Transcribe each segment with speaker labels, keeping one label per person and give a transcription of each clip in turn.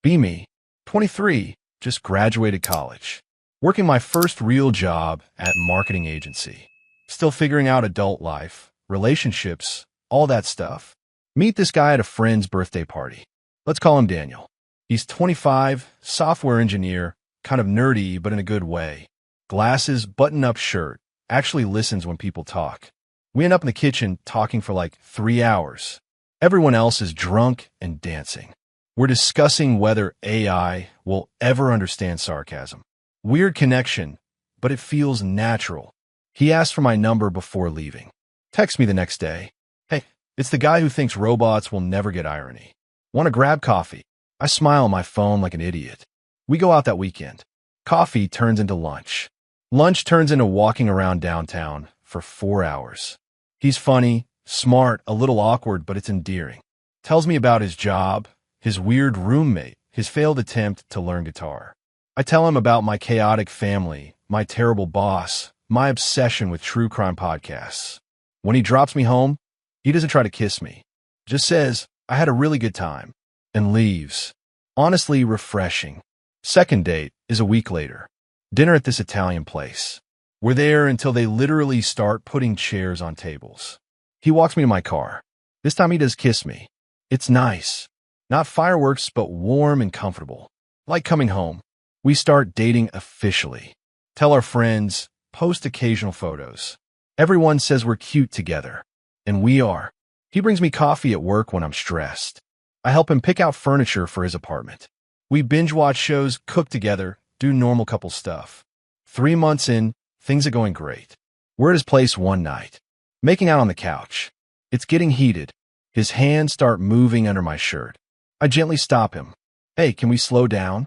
Speaker 1: Be me, 23, just graduated college. Working my first real job at marketing agency. Still figuring out adult life, relationships, all that stuff. Meet this guy at a friend's birthday party. Let's call him Daniel. He's 25, software engineer, kind of nerdy, but in a good way. Glasses, button-up shirt, actually listens when people talk. We end up in the kitchen talking for like 3 hours. Everyone else is drunk and dancing. We're discussing whether AI will ever understand sarcasm. Weird connection, but it feels natural. He asked for my number before leaving. Text me the next day. Hey, it's the guy who thinks robots will never get irony. Want to grab coffee? I smile on my phone like an idiot. We go out that weekend. Coffee turns into lunch. Lunch turns into walking around downtown for 4 hours. He's funny, smart, a little awkward, but it's endearing. Tells me about his job, his weird roommate, his failed attempt to learn guitar. I tell him about my chaotic family, my terrible boss, my obsession with true crime podcasts. When he drops me home, he doesn't try to kiss me. Just says, I had a really good time, and leaves. Honestly refreshing. Second date is a week later. Dinner at this Italian place. We're there until they literally start putting chairs on tables. He walks me to my car. This time he does kiss me. It's nice. Not fireworks, but warm and comfortable. Like coming home. We start dating officially. Tell our friends, post occasional photos. Everyone says we're cute together. And we are. He brings me coffee at work when I'm stressed. I help him pick out furniture for his apartment. We binge watch shows, cook together, do normal couple stuff. 3 months in, things are going great. We're at his place one night, making out on the couch. It's getting heated. His hands start moving under my shirt. I gently stop him. Hey, can we slow down?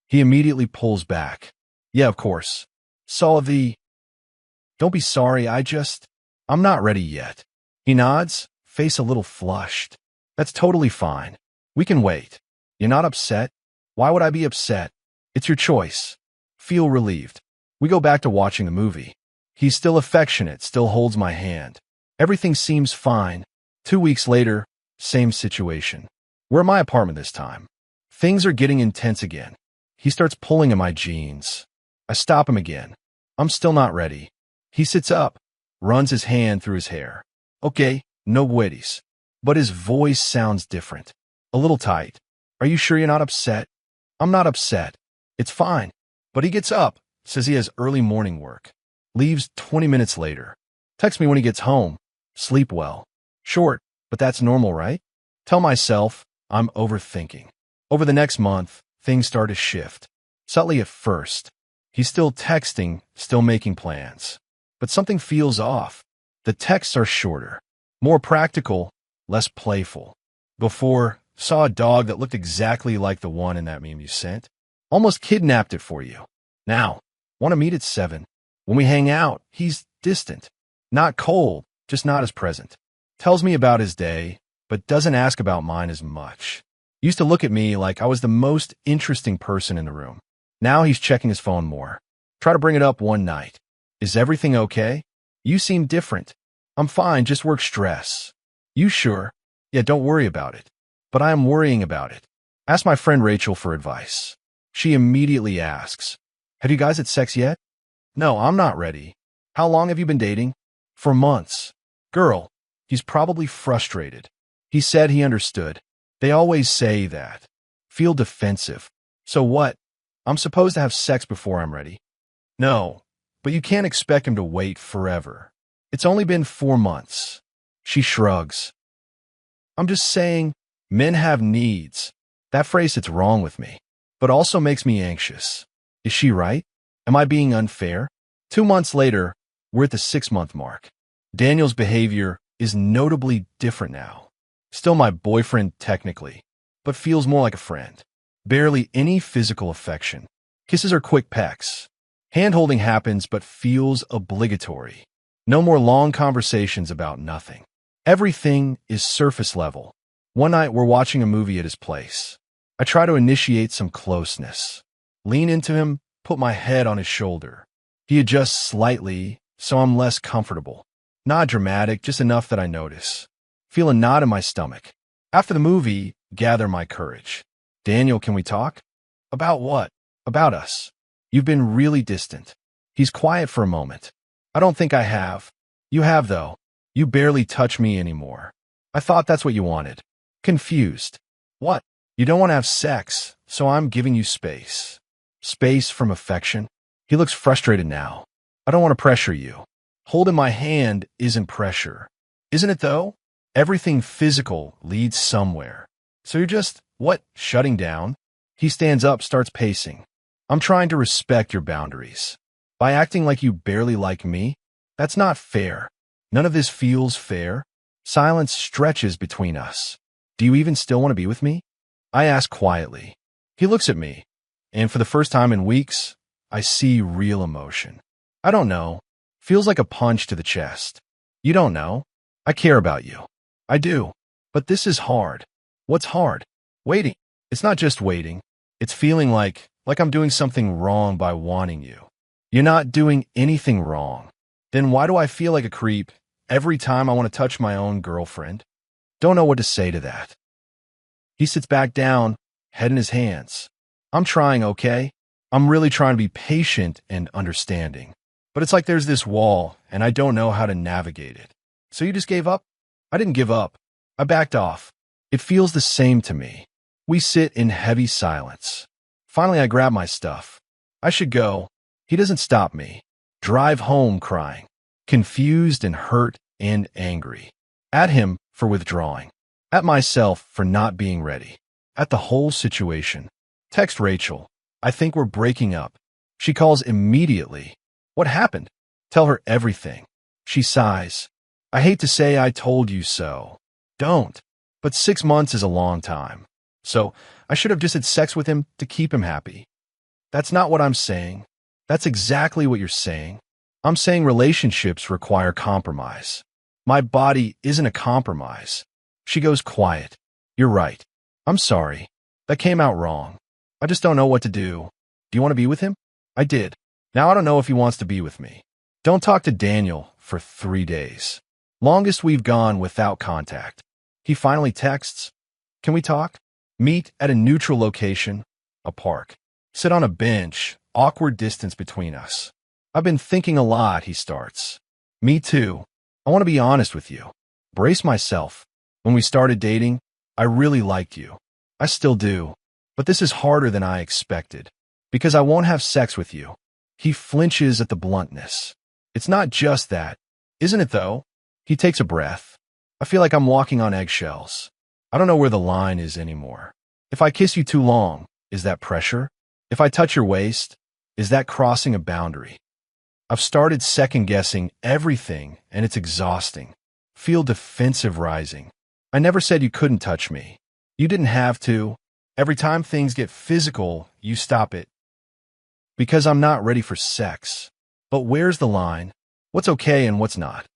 Speaker 1: He immediately pulls back. Yeah, of course. Solvi. Don't be sorry, I'm not ready yet. He nods, face a little flushed. That's totally fine. We can wait. You're not upset? Why would I be upset? It's your choice. Feel relieved. We go back to watching the movie. He's still affectionate, still holds my hand. Everything seems fine. 2 weeks later, same situation. We're at my apartment this time. Things are getting intense again. He starts pulling at my jeans. I stop him again. I'm still not ready. He sits up, runs his hand through his hair. Okay, no worries. But his voice sounds different. A little tight. Are you sure you're not upset? I'm not upset. It's fine. But he gets up, says he has early morning work. Leaves 20 minutes later. Texts me when he gets home. Sleep well. Short, but that's normal, right? Tell myself I'm overthinking. Over the next month, things start to shift. Subtly at first. He's still texting, still making plans. But something feels off. The texts are shorter. More practical, less playful. Before, saw a dog that looked exactly like the one in that meme you sent. Almost kidnapped it for you. Now, want to meet at 7. When we hang out, he's distant. Not cold, just not as present. Tells me about his day, but doesn't ask about mine as much. Used to look at me like I was the most interesting person in the room. Now he's checking his phone more. Try to bring it up one night. Is everything okay? You seem different. I'm fine, just work stress. You sure? Yeah, don't worry about it. But I am worrying about it. Ask my friend Rachel for advice. She immediately asks, have you guys had sex yet? No, I'm not ready. How long have you been dating? For months. Girl, he's probably frustrated. He said he understood. They always say that. Feel defensive. So what? I'm supposed to have sex before I'm ready. No, but you can't expect him to wait forever. It's only been 4 months. She shrugs. I'm just saying, men have needs. That phrase sits wrong with me, but also makes me anxious. Is she right? Am I being unfair? 2 months later, we're at the 6-month mark. Daniel's behavior is notably different now. Still my boyfriend technically, but feels more like a friend. Barely any physical affection. Kisses are quick pecks. Hand-holding happens but feels obligatory. No more long conversations about nothing. Everything is surface level. One night we're watching a movie at his place. I try to initiate some closeness. Lean into him, put my head on his shoulder. He adjusts slightly, so I'm less comfortable. Not dramatic, just enough that I notice. Feel a knot in my stomach. After the movie, gather my courage. Daniel, can we talk? About what? About us. You've been really distant. He's quiet for a moment. I don't think I have. You have, though. You barely touch me anymore. I thought that's what you wanted. Confused. What? You don't want to have sex, so I'm giving you space. Space from affection? He looks frustrated now. I don't want to pressure you. Holding my hand isn't pressure. Isn't it, though? Everything physical leads somewhere. So you're just, what, shutting down? He stands up, starts pacing. I'm trying to respect your boundaries. By acting like you barely like me, that's not fair. None of this feels fair. Silence stretches between us. Do you even still want to be with me? I ask quietly. He looks at me, and for the first time in weeks, I see real emotion. I don't know. Feels like a punch to the chest. You don't know. I care about you. I do. But this is hard. What's hard? Waiting. It's not just waiting. It's feeling like I'm doing something wrong by wanting you. You're not doing anything wrong. Then why do I feel like a creep every time I want to touch my own girlfriend? Don't know what to say to that. He sits back down, head in his hands. I'm trying, okay? I'm really trying to be patient and understanding. But it's like there's this wall, and I don't know how to navigate it. So you just gave up? I didn't give up. I backed off. It feels the same to me. We sit in heavy silence. Finally, I grab my stuff. I should go. He doesn't stop me. Drive home crying, confused and hurt and angry. At him for withdrawing. At myself for not being ready. At the whole situation. Text Rachel. I think we're breaking up. She calls immediately. What happened? Tell her everything. She sighs. I hate to say I told you so. Don't. But 6 months is a long time. So I should have just had sex with him to keep him happy. That's not what I'm saying. That's exactly what you're saying. I'm saying relationships require compromise. My body isn't a compromise. She goes quiet. You're right. I'm sorry. That came out wrong. I just don't know what to do. Do you want to be with him? I did. Now I don't know if he wants to be with me. Don't talk to Daniel for 3 days. Longest we've gone without contact. He finally texts. Can we talk? Meet at a neutral location, a park. Sit on a bench, awkward distance between us. I've been thinking a lot, he starts. Me too. I want to be honest with you. Brace myself. When we started dating, I really liked you. I still do. But this is harder than I expected. Because I won't have sex with you. He flinches at the bluntness. It's not just that. Isn't it, though? He takes a breath. I feel like I'm walking on eggshells. I don't know where the line is anymore. If I kiss you too long, is that pressure? If I touch your waist, is that crossing a boundary? I've started second-guessing everything, and it's exhausting. Feel defensive rising. I never said you couldn't touch me. You didn't have to. Every time things get physical, you stop it. Because I'm not ready for sex. But where's the line? What's okay and what's not?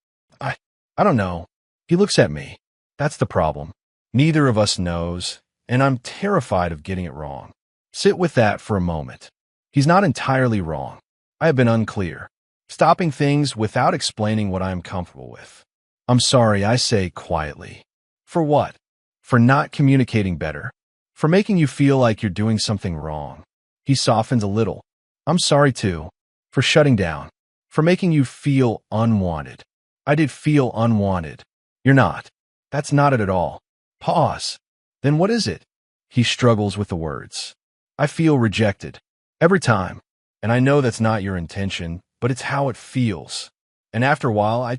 Speaker 1: I don't know. He looks at me. That's the problem. Neither of us knows, and I'm terrified of getting it wrong. Sit with that for a moment. He's not entirely wrong. I have been unclear, stopping things without explaining what I am comfortable with. I'm sorry, I say quietly. For what? For not communicating better? For making you feel like you're doing something wrong? He softens a little. I'm sorry too. For shutting down. For making you feel unwanted. I did feel unwanted. You're not. That's not it at all. Pause. Then what is it? He struggles with the words. I feel rejected. Every time. And I know that's not your intention, but it's how it feels. And after a while, I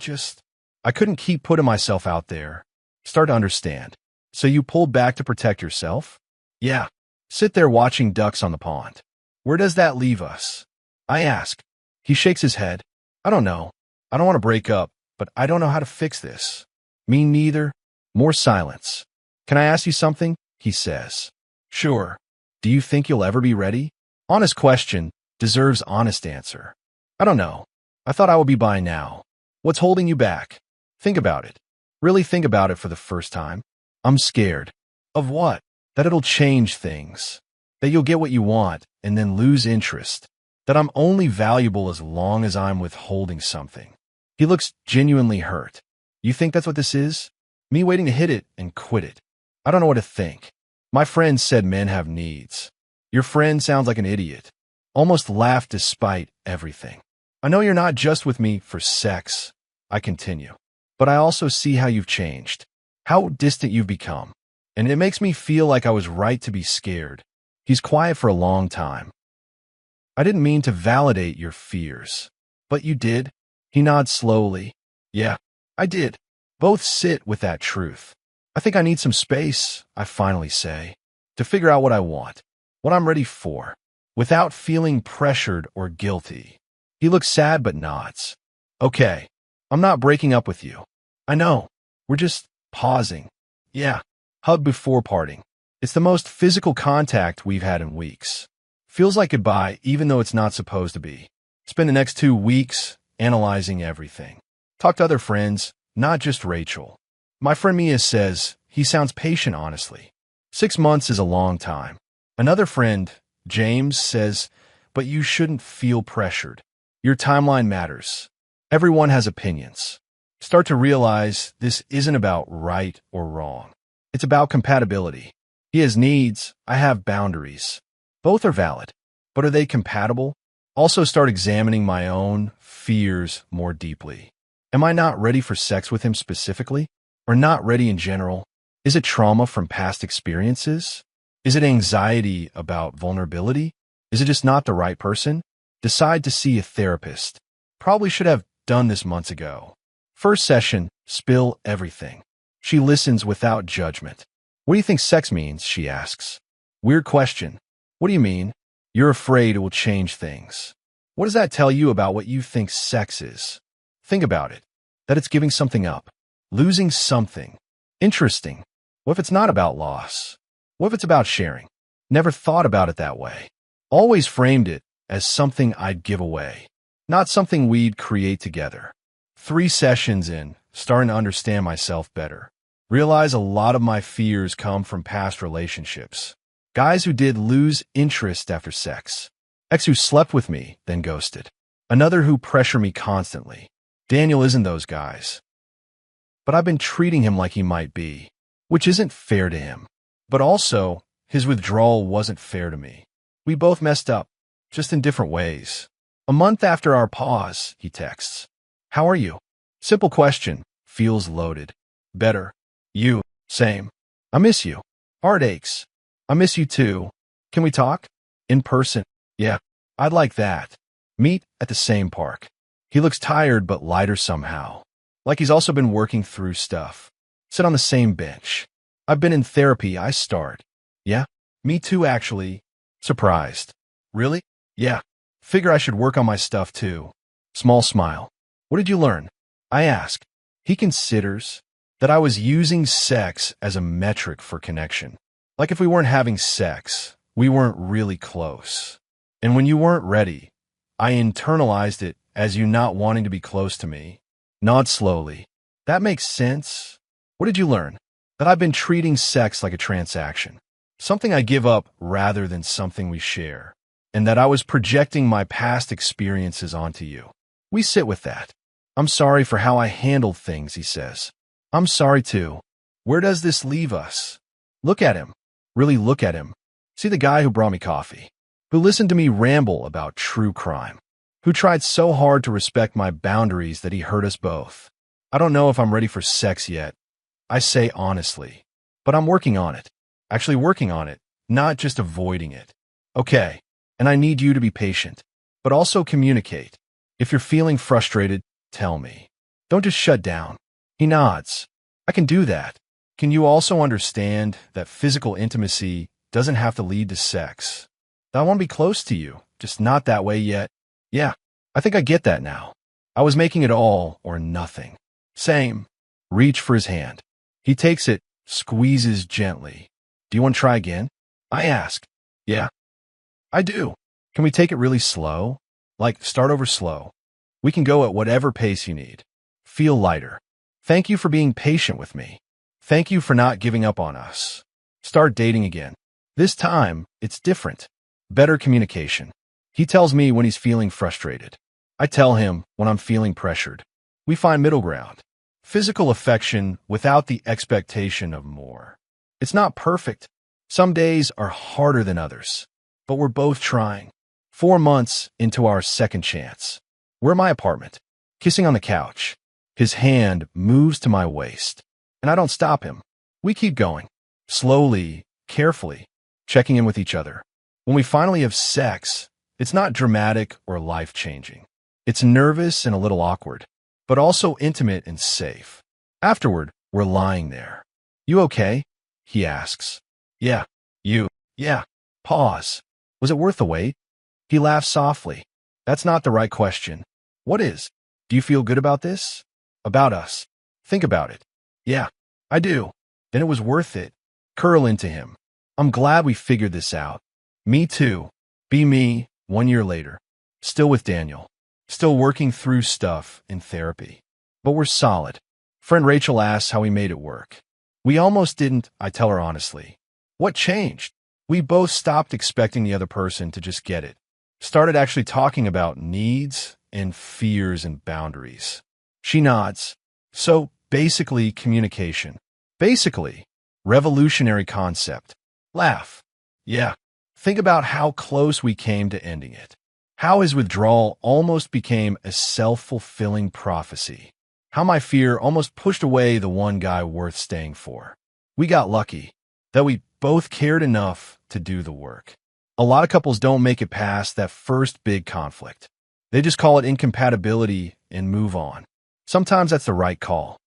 Speaker 1: couldn't keep putting myself out there. Start to understand. So you pulled back to protect yourself? Yeah. Sit there watching ducks on the pond. Where does that leave us? I ask. He shakes his head. I don't know. I don't want to break up, but I don't know how to fix this. Me neither. More silence. Can I ask you something? He says. Sure. Do you think you'll ever be ready? Honest question deserves honest answer. I don't know. I thought I would be by now. What's holding you back? Think about it. Really think about it for the first time. I'm scared. Of what? That it'll change things. That you'll get what you want and then lose interest. That I'm only valuable as long as I'm withholding something. He looks genuinely hurt. You think that's what this is? Me waiting to hit it and quit it. I don't know what to think. My friend said men have needs. Your friend sounds like an idiot. Almost laughed despite everything. I know you're not just with me for sex, I continue. But I also see how you've changed, how distant you've become. And it makes me feel like I was right to be scared. He's quiet for a long time. I didn't mean to validate your fears. But you did. He nods slowly. Yeah, I did. Both sit with that truth. I think I need some space, I finally say, to figure out what I want, what I'm ready for, without feeling pressured or guilty. He looks sad but nods. Okay, I'm not breaking up with you. I know. We're just pausing. Yeah, hug before parting. It's the most physical contact we've had in weeks. Feels like goodbye even though it's not supposed to be. Spend the next 2 weeks analyzing everything. Talk to other friends, not just Rachel. My friend Mia says he sounds patient, honestly. 6 months is a long time. Another friend, James, says, but you shouldn't feel pressured. Your timeline matters. Everyone has opinions. Start to realize this isn't about right or wrong. It's about compatibility. He has needs, I have boundaries. Both are valid, but are they compatible? Also start examining my own fears more deeply. Am I not ready for sex with him specifically? Or not ready in general? Is it trauma from past experiences? Is it anxiety about vulnerability? Is it just not the right person? Decide to see a therapist. Probably should have done this months ago. First session, spill everything. She listens without judgment. What do you think sex means? She asks. Weird question. What do you mean? You're afraid it will change things. What does that tell you about what you think sex is? Think about it. That it's giving something up. Losing something. Interesting. What if it's not about loss? What if it's about sharing? Never thought about it that way. Always framed it as something I'd give away, not something we'd create together. 3 sessions in, starting to understand myself better. Realize a lot of my fears come from past relationships. Guys who did lose interest after sex. Ex who slept with me, then ghosted. Another who pressure me constantly. Daniel isn't those guys. But I've been treating him like he might be, which isn't fair to him. But also, his withdrawal wasn't fair to me. We both messed up, just in different ways. A month after our pause, he texts. How are you? Simple question, feels loaded. Better. You, same. I miss you. Heart aches. I miss you too. Can we talk? In person? Yeah, I'd like that. Meet at the same park. He looks tired but lighter somehow. Like he's also been working through stuff. Sit on the same bench. I've been in therapy, I start. Yeah? Me too, actually. Surprised. Really? Yeah. Figure I should work on my stuff too. Small smile. What did you learn? I ask. He considers that I was using sex as a metric for connection. Like if we weren't having sex, we weren't really close. And when you weren't ready, I internalized it as you not wanting to be close to me. Nod slowly. That makes sense. What did you learn? That I've been treating sex like a transaction. Something I give up rather than something we share. And that I was projecting my past experiences onto you. We sit with that. I'm sorry for how I handled things, he says. I'm sorry too. Where does this leave us? Look at him. Really look at him. See the guy who brought me coffee. Who listened to me ramble about true crime. Who tried so hard to respect my boundaries that he hurt us both. I don't know if I'm ready for sex yet. I say honestly. But I'm working on it. Actually working on it, not just avoiding it. Okay, and I need you to be patient. But also communicate. If you're feeling frustrated, tell me. Don't just shut down. He nods. I can do that. Can you also understand that physical intimacy doesn't have to lead to sex? That I want to be close to you, just not that way yet. Yeah, I think I get that now. I was making it all or nothing. Same. Reach for his hand. He takes it, squeezes gently. Do you want to try again? I ask. Yeah. I do. Can we take it really slow? Like, start over slow. We can go at whatever pace you need. Feel lighter. Thank you for being patient with me. Thank you for not giving up on us. Start dating again. This time, it's different. Better communication. He tells me when he's feeling frustrated. I tell him when I'm feeling pressured. We find middle ground. Physical affection without the expectation of more. It's not perfect, Some days are harder than others, but we're both trying. 4 months into our second chance. We're in my apartment, kissing on the couch. His hand moves to my waist, and I don't stop him. We keep going, slowly, carefully, checking in with each other. When we finally have sex, it's not dramatic or life-changing. It's nervous and a little awkward, but also intimate and safe. Afterward, we're lying there. "You okay?" he asks. "Yeah." "You?" "Yeah." Pause. "Was it worth the wait?" He laughs softly. "That's not the right question." "What is? Do you feel good about this? About us?" "Think about it." "Yeah, I do." "Then it was worth it." Curl into him. "I'm glad we figured this out." "Me too." Be me, 1 year later. Still with Daniel. Still working through stuff in therapy. But we're solid. Friend Rachel asks how we made it work. "We almost didn't," I tell her honestly. "What changed?" "We both stopped expecting the other person to just get it. Started actually talking about needs and fears and boundaries." She nods. "So, basically, communication. Basically, revolutionary concept." Laugh. "Yeah. Think about how close we came to ending it. How his withdrawal almost became a self-fulfilling prophecy. How my fear almost pushed away the one guy worth staying for. We got lucky that we both cared enough to do the work." A lot of couples don't make it past that first big conflict. They just call it incompatibility and move on. Sometimes that's the right call.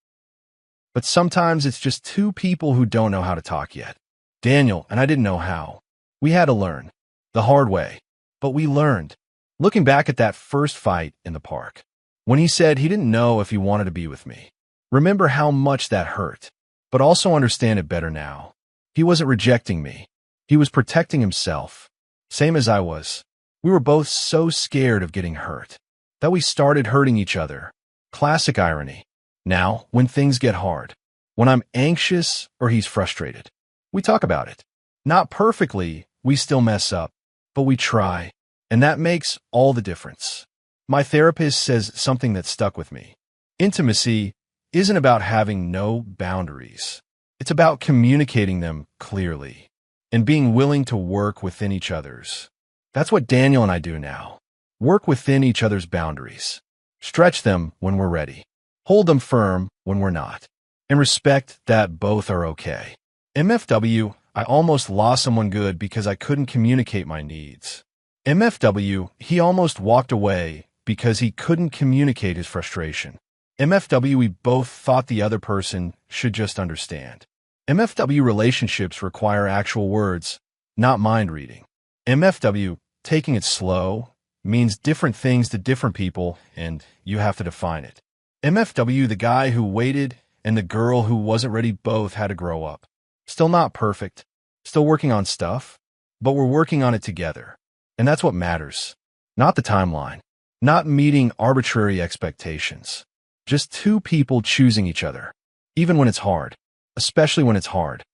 Speaker 1: But sometimes it's just two people who don't know how to talk yet. Daniel and I didn't know how. We had to learn. The hard way. But we learned. Looking back at that first fight in the park, when he said he didn't know if he wanted to be with me, remember how much that hurt, but also understand it better now. He wasn't rejecting me. He was protecting himself, same as I was. We were both so scared of getting hurt that we started hurting each other. Classic irony. Now, when things get hard, when I'm anxious or he's frustrated, we talk about it. Not perfectly, we still mess up, but we try, and that makes all the difference. My therapist says something that stuck with me. Intimacy isn't about having no boundaries. It's about communicating them clearly and being willing to work within each other's. That's what Daniel and I do now. Work within each other's boundaries. Stretch them when we're ready. Hold them firm when we're not. And respect that both are okay. MFW, I almost lost someone good because I couldn't communicate my needs. MFW, he almost walked away because he couldn't communicate his frustration. MFW, we both thought the other person should just understand. MFW relationships require actual words, not mind reading. MFW, taking it slow, means different things to different people, and you have to define it. MFW, the guy who waited and the girl who wasn't ready both had to grow up. Still not perfect, still working on stuff, but we're working on it together. And that's what matters. Not the timeline, not meeting arbitrary expectations. Just two people choosing each other, even when it's hard, especially when it's hard.